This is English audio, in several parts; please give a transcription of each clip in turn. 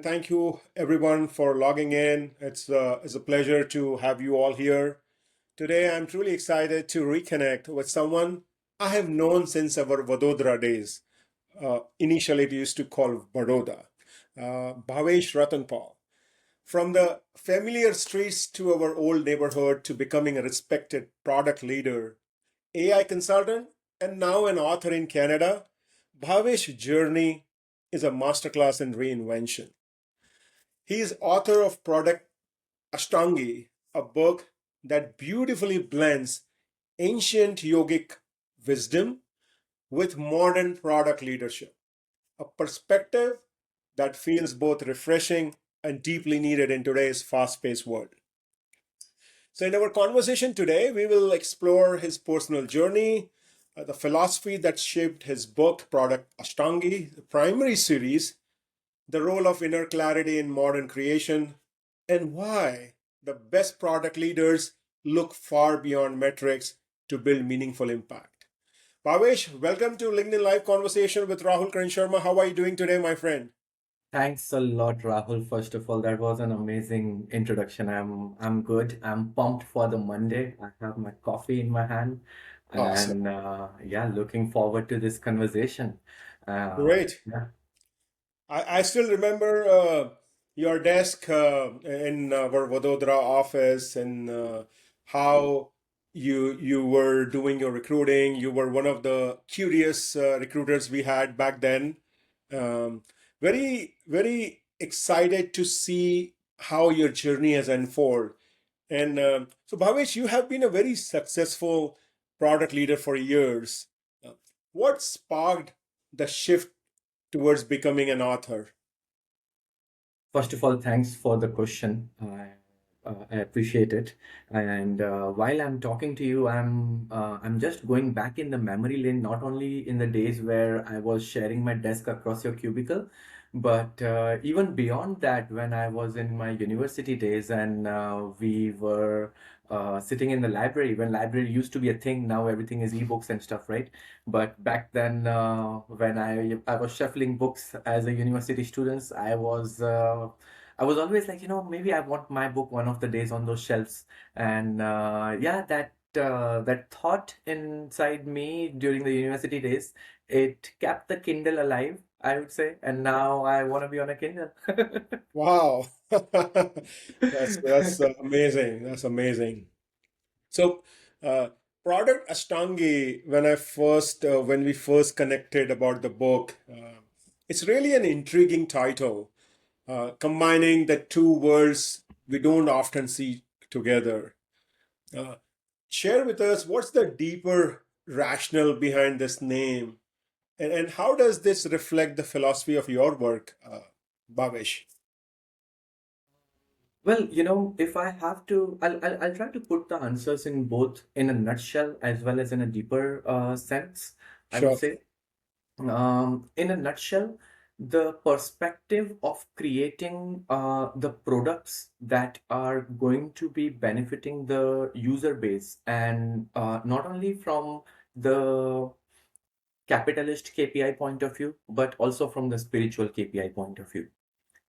Thank you, everyone, for logging in. It's a pleasure to have you all here. Today, I'm truly excited to reconnect with someone I have known since our Vadodara days. Initially, it used to call Baroda. Bhavesh Ratanpal. From the familiar streets to our old neighborhood to becoming a respected product leader, AI consultant, and now an author in Canada, Bhavesh's journey is a masterclass in reinvention. He is author of Product Ashtangi, a book that beautifully blends ancient yogic wisdom with modern product leadership, a perspective that feels both refreshing and deeply needed in today's fast paced world. So, in our conversation today, we will explore his personal journey, the philosophy that shaped his book, Product Ashtangi, the primary series, the role of inner clarity in modern creation, and why the best product leaders look far beyond metrics to build meaningful impact. Bhavesh, welcome to LinkedIn Live Conversation with Rahul Karan Sharma. How are you doing today, my friend? Thanks a lot, Rahul. First of all, that was an amazing introduction. I'm good. I'm pumped for the Monday. I have my coffee in my hand, Awesome. and yeah, looking forward to this conversation. Great. Yeah. I still remember your desk in our Vadodara office and how you were doing your recruiting. You were one of the curious recruiters we had back then. Um, very excited to see how your journey has unfolded. And so, Bhavesh, you have been a very successful product leader for years. Uh, what sparked the shift towards becoming an author? First of all, thanks for the question. I appreciate it. And while I'm talking to you, I'm just going back in the memory lane, not only in the days where I was sharing my desk across your cubicle, but even beyond that, when I was in my university days and we were sitting in the library, when library used to be a thing, now everything is ebooks and stuff, right? But back then, when I was shuffling books as a university student, I was always like, maybe I want my book one of the days on those shelves. And yeah, that thought inside me during the university days, it kept the Kindle alive, I would say. And now I want to be on a Kindle. Wow, that's amazing. That's amazing. So, uh, Product Ashtangi, when we first connected about the book, it's really an intriguing title, combining the two worlds we don't often see together. Uh, Share with us what's the deeper rationale behind this name, and how does this reflect the philosophy of your work, Bhavesh? Well, if I have to, I'll try to put the answers in both in a nutshell as well as in a deeper sense, I would Sure. say. In a nutshell, the perspective of creating the products that are going to be benefiting the user base, and not only from the capitalist KPI point of view, but also from the spiritual KPI point of view.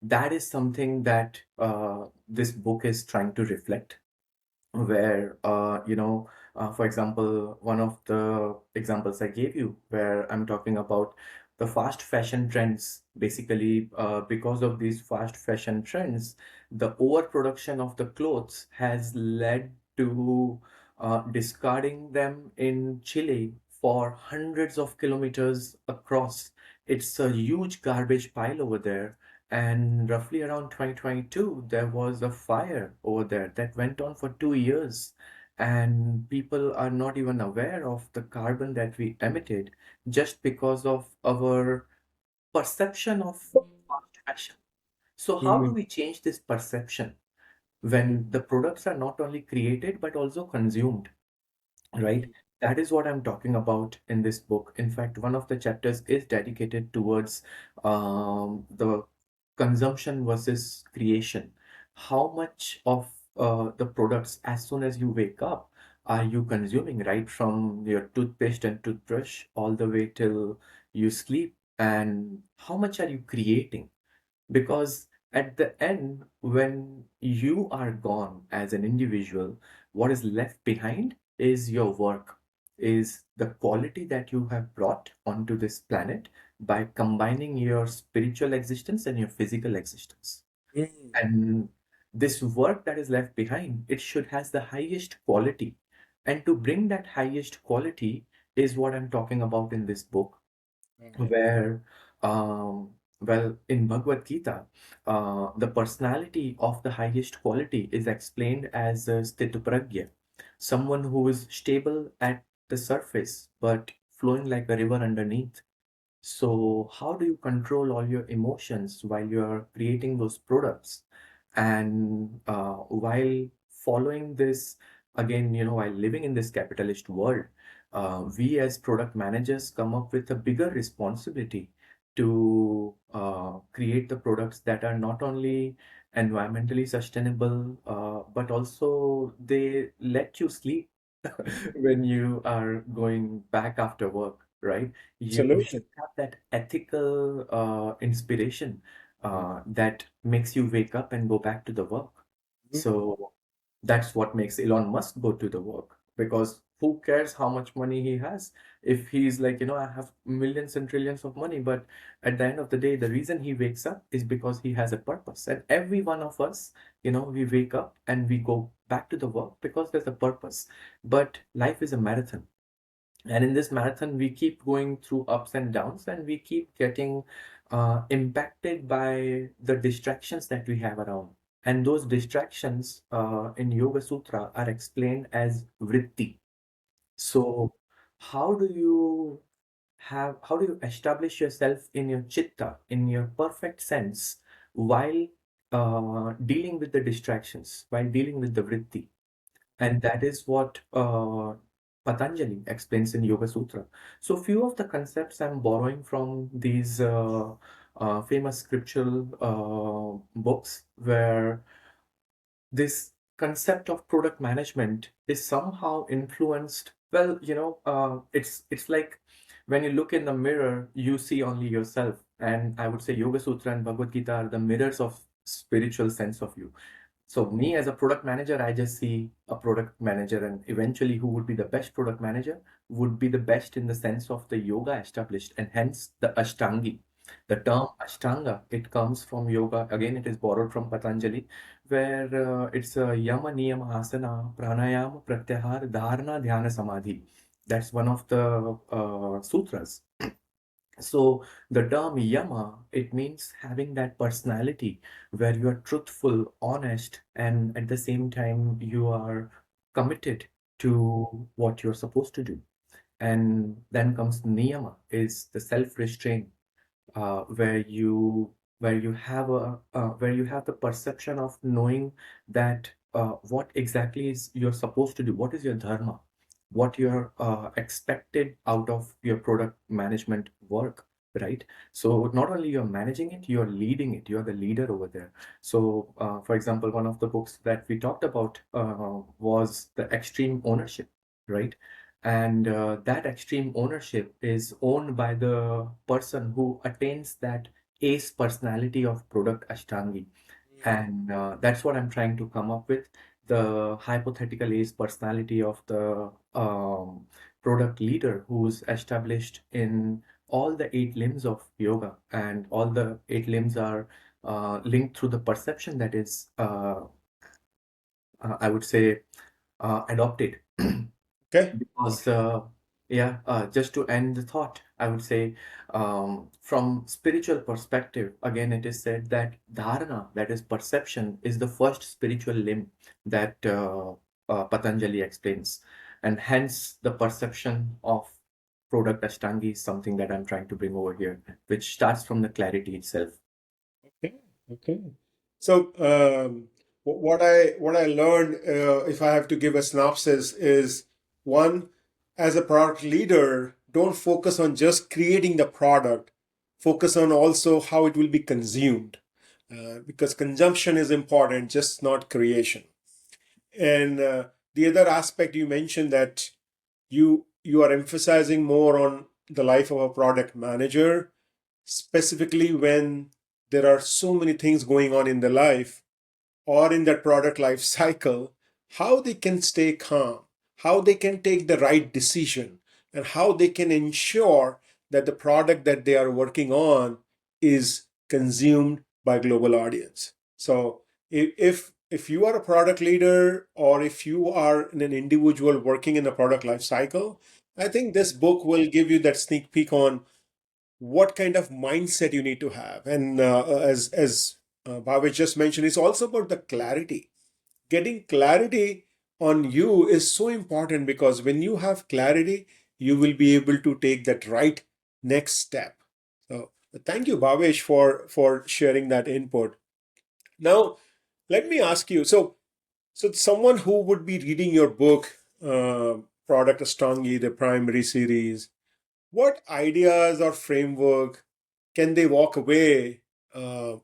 That is something that this book is trying to reflect, where for example, one of the examples I gave you, where I'm talking about the fast fashion trends. Basically, because of these fast fashion trends, the overproduction of the clothes has led to discarding them in Chile for hundreds of kilometers across. It's a huge garbage pile over there. And roughly around 2022, there was a fire over there that went on for 2 years. And people are not even aware of the carbon that we emitted just because of our perception of fast fashion. So, how do Mhm. we change this perception when the products are not only created but also consumed, right? That is what I'm talking about in this book. In fact, one of the chapters is dedicated towards the consumption versus creation. How much of the products, as soon as you wake up, are you consuming, right? From your toothpaste and toothbrush all the way till you sleep, and how much are you creating? Because At the end, when you are gone as an individual, what is left behind is your work, is the quality that you have brought onto this planet by combining your spiritual existence and your physical existence. Mm. And this work that is left behind, it should has the highest quality. And to bring that highest quality is what I'm talking about in this book, Uh-huh. where well, in Bhagavad Gita, the personality of the highest quality is explained as Stitupragya, someone who is stable at the surface but flowing like a river underneath. So, how do you control all your emotions while you're creating those products? And while following this, again, while living in this capitalist world, we as product managers come up with a bigger responsibility to create the products that are not only environmentally sustainable, but also they let you sleep when you are going back after work, right? You should Absolutely. have that ethical inspiration Mm. that makes you wake up and go back to the work. So that's what makes Elon Musk go to the work, because who cares how much money he has? If he's like, I have millions and trillions of money, but at the end of the day, the reason he wakes up is because he has a purpose. And every one of us, we wake up and we go back to the work because there's a purpose. But life is a marathon. And in this marathon, we keep going through ups and downs, and we keep getting impacted by the distractions that we have around. And those distractions in Yoga Sutra are explained as vritti. So, how do you how do you establish yourself in your chitta, in your perfect sense, while dealing with the distractions, while dealing with the vritti? And that is what Patanjali explains in Yoga Sutra. So, few of the concepts I'm borrowing from these famous scriptural books, where this concept of product management is somehow influenced. Well, it's like when you look in the mirror, you see only yourself. And I would say Yoga Sutra and Bhagavad Gita are the mirrors of spiritual sense of you. So me as a product manager, I just see a product manager, and eventually who would be the best product manager would be the best in the sense of the yoga established, and hence the Ashtangi. The term Ashtanga, it comes from yoga. Again, it is borrowed from Patanjali, where it's a Yama, Niyama, Asana, Pranayama, Pratyahar, Dharana, Dhyana, Samadhi. That's one of the sutras. So the term Yama, it means having that personality where you are truthful, honest, and at the same time you are committed to what you're supposed to do. And then comes Niyama, is the self-restraint, where you have where you have the perception of knowing that what exactly is you're supposed to do, what is your dharma, what you're expected out of your product management work, right? So not only you're managing it, you're leading it, you're the leader over there. So for example, one of the books that we talked about was the extreme ownership, right? And that extreme ownership is owned by the person who attains that ace personality of product Ashtangi. And that's what I'm trying to come up with, the hypothetical ace personality of the product leader who's established in all the eight limbs of yoga. And all the eight limbs are linked through the perception that is, I would say, adopted. Okay. Because, yeah, just to end the thought, I would say, from spiritual perspective, again, it is said that dharana, that is perception, is the first spiritual limb that Patanjali explains. And hence, the perception of product Ashtangi is something that I'm trying to bring over here, which starts from the clarity itself. Okay. Okay. So, what I learned, if I have to give a synopsis, is one, as a product leader, don't focus on just creating the product. Focus on also how it will be consumed, because consumption is important, just not creation. And the other aspect you mentioned, that you are emphasizing more on the life of a product manager, specifically when there are so many things going on in their life or in that product life cycle, how they can stay calm, how they can take the right decision, and how they can ensure that the product that they are working on is consumed by global audience. So if you are a product leader or if you are an individual working in the product life cycle, I think this book will give you that sneak peek on what kind of mindset you need to have. And as Bhavesh just mentioned, it's also about the clarity. Getting clarity on you is so important because when you have clarity, you will be able to take that right next step. So thank you, Bhavesh, for sharing that input. Now, let me ask you. So someone who would be reading your book, Product Ashtangi, the primary series, what ideas or framework can they walk away uh,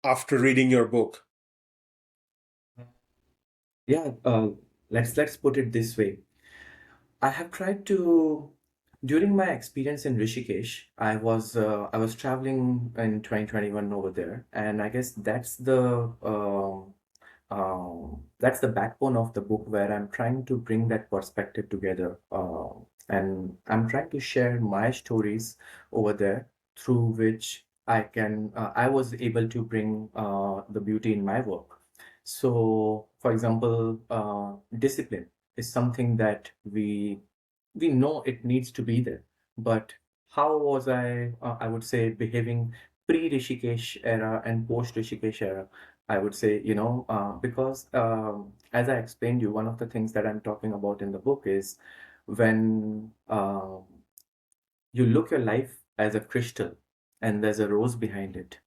after reading your book? Yeah, let's put it this way. I have tried to, during my experience in Rishikesh, I was traveling in 2021 over there, and I guess that's the backbone of the book where I'm trying to bring that perspective together, and I'm trying to share my stories over there through which I was able to bring the beauty in my work. So, for example, discipline is something that we know it needs to be there. But how was I would say, behaving pre-Rishikesh era and post-Rishikesh era? I would say, because as I explained you, one of the things that I'm talking about in the book is when you look your life as a crystal and there's a rose behind it,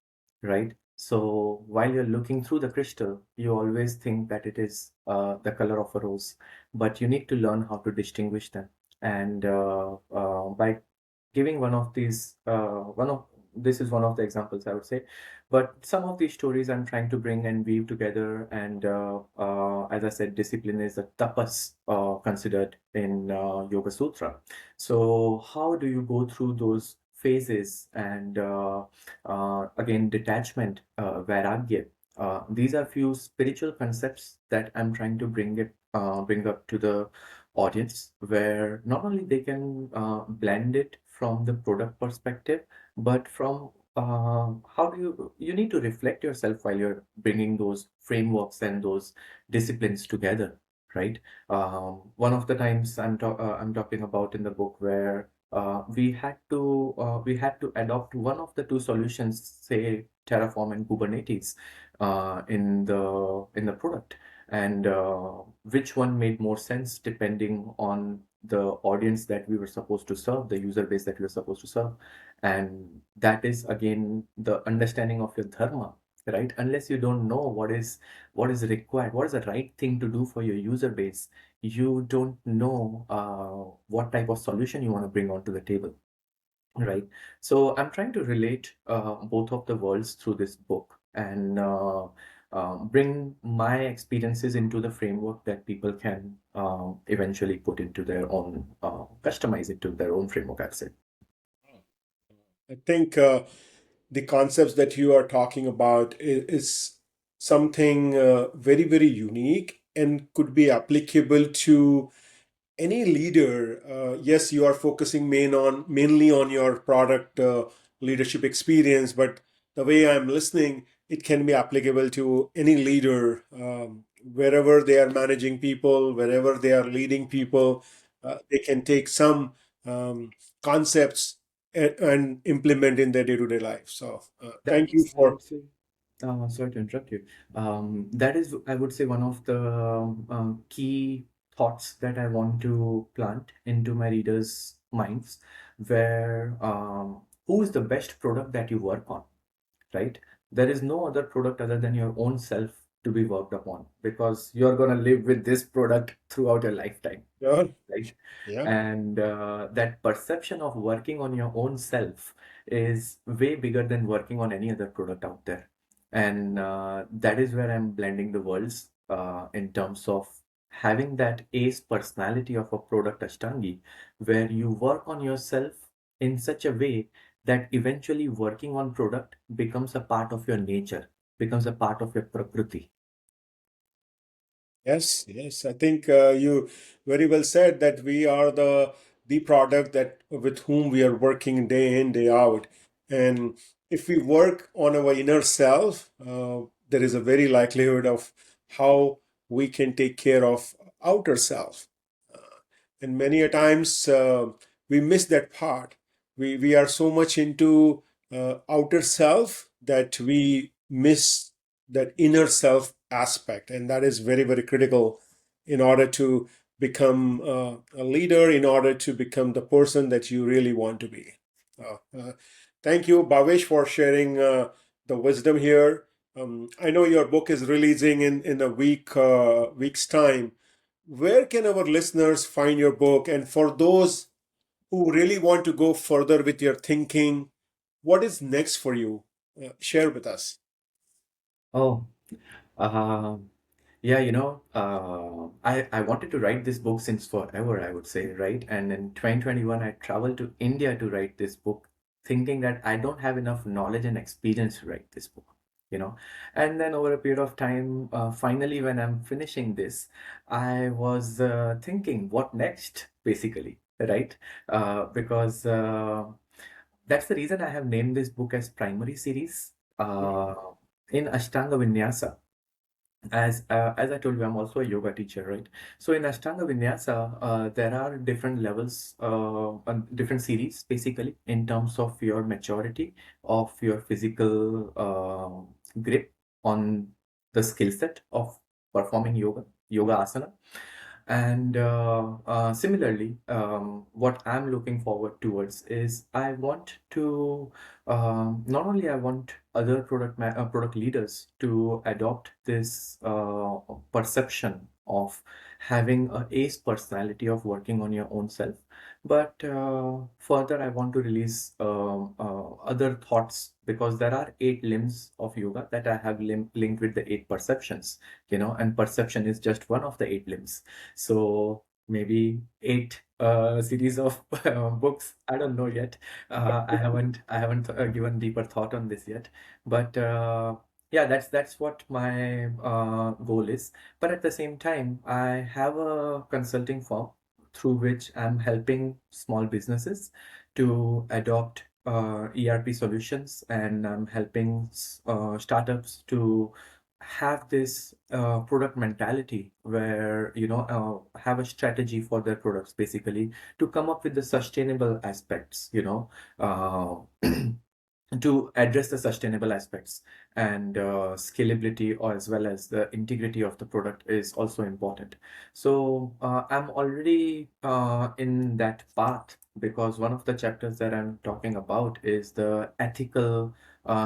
right? So while you're looking through the crystal, you always think that it is the color of a rose, but you need to learn how to distinguish them. And by giving one of these, one of this is one of the examples I would say, but some of these stories I'm trying to bring and weave together. And as I said, discipline is a tapas considered in Yoga Sutra. So how do you go through those phases and again detachment, vairagya? These are few spiritual concepts that I'm trying to bring up to the audience, where not only they can blend it from the product perspective, but from how do you need to reflect yourself while you're bringing those frameworks and those disciplines together, right? One of the times I'm talking about in the book where we had to adopt one of the two solutions, say Terraform and Kubernetes, in the product, and which one made more sense depending on the audience that we were supposed to serve, the user base that we were supposed to serve. And that is again the understanding of your dharma, right? Unless you don't know what is required, what is the right thing to do for your user base, you don't know what type of solution you want to bring onto the table, right? So I'm trying to relate both of the worlds through this book, and bring my experiences into the framework that people can eventually put into their own, customize it to their own framework, I'd say. I think the concepts that you are talking about is something very, very unique and could be applicable to any leader. Yes, you are focusing mainly on your product leadership experience, but the way I'm listening, it can be applicable to any leader, wherever they are managing people, wherever they are leading people. They can take some concepts and implement in their day-to-day life. So That thank you is, I for. would say, sorry to interrupt you. That is, I would say, one of the key thoughts that I want to plant into my readers' minds, where who is the best product that you work on, right? There is no other product other than your own self to be worked upon, because you're going to live with this product throughout your lifetime, Yeah, right? yeah. And that perception of working on your own self is way bigger than working on any other product out there. And that is where I'm blending the worlds in terms of having that ace personality of a product Ashtangi, where you work on yourself in such a way that eventually working on product becomes a part of your nature, becomes a part of your prakriti. Yes, yes. I think you very well said that we are the product that with whom we are working day in, day out. And if we work on our inner self, there is a very likelihood of how we can take care of outer self. And many a times we miss that part. We are so much into outer self that we miss that inner self aspect, and that is very very critical in order to become a leader, in order to become the person that you really want to be. Thank you, Bhavesh, for sharing the wisdom here. I know your book is releasing in a week's time. Where can our listeners find your book? And for those who really want to go further with your thinking, what is next for you? Share with us. Oh, um, yeah, I wanted to write this book since forever, I would say, right? And in 2021, I traveled to India to write this book, thinking that I don't have enough knowledge and experience to write this book, you know. And then over a period of time, finally, when I'm finishing this, I was thinking, what next, basically, right? Because that's the reason I have named this book as Primary Series. In Ashtanga Vinyasa, as I told you, I'm also a yoga teacher, right? So in Ashtanga Vinyasa, there are different levels, different series, basically, in terms of your maturity, of your physical grip on the skill set of performing yoga asana. And similarly, what I'm looking forward towards is I want to not only I want other product leaders to adopt this perception of having a ace personality of working on your own self, but further I want to release other thoughts, because there are 8 limbs of yoga that I have linked with the 8 perceptions, and perception is just one of the 8 limbs. So maybe 8 series of books. I don't know yet. I haven't given deeper thought on this yet. But yeah, that's what my goal is. But at the same time, I have a consulting firm through which I'm helping small businesses to adopt ERP solutions, and I'm helping startups to have this product mentality where have a strategy for their products, basically, to come up with the sustainable aspects, uh, to address the sustainable aspects, and scalability, or as well as the integrity of the product is also important. So I'm already in that path, because one of the chapters that I'm talking about is the ethical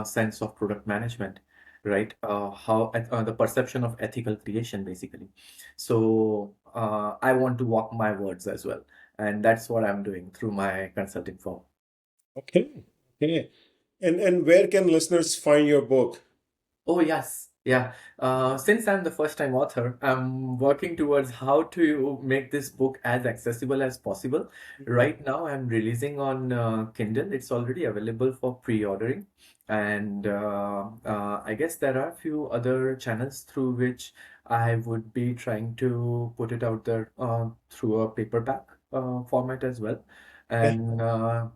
sense of product management, right? How the perception of ethical creation, basically. So I want to walk my words as well, and that's what I'm doing through my consulting firm. Okay. Okay. And where can listeners find your book? Oh, yes. Yeah. Since I'm the first time author, I'm working towards how to make this book as accessible as possible. Mhm. Right now, I'm releasing on Kindle. It's already available for pre-ordering. And I guess there are a few other channels through which I would be trying to put it out there through a paperback format as well. Okay. And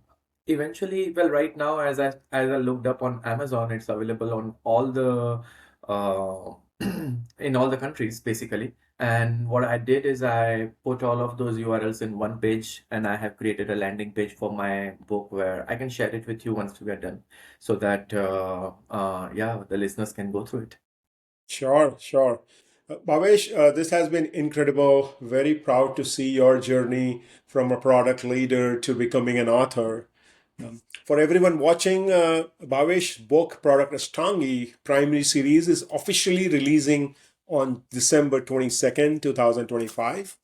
eventually, well, right now, as I looked up on Amazon, it's available on all the uh, in all the countries, basically. And what I did is I put all of those URLs in one page, and I have created a landing page for my book where I can share it with you once we are done, so that yeah, the listeners can go through it. Sure, sure. Bhavesh, this has been incredible. Very proud to see your journey from a product leader to becoming an author. For everyone watching, Bhavesh's book, Product Ashtangi Primary Series, is officially releasing on December 22nd, 2025.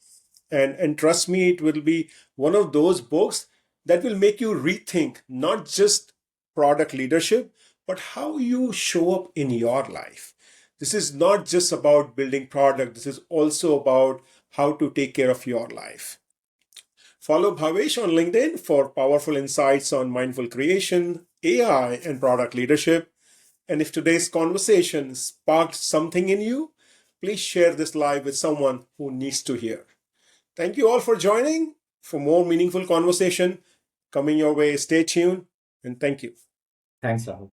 And trust me, it will be one of those books that will make you rethink not just product leadership, but how you show up in your life. This is not just about building product, this is also about how to take care of your life. Follow Bhavesh on LinkedIn for powerful insights on mindful creation, AI, and product leadership. And if today's conversation sparked something in you, please share this live with someone who needs to hear. Thank you all for joining. For more meaningful conversation coming your way, stay tuned and thank you. Thanks, Rahul.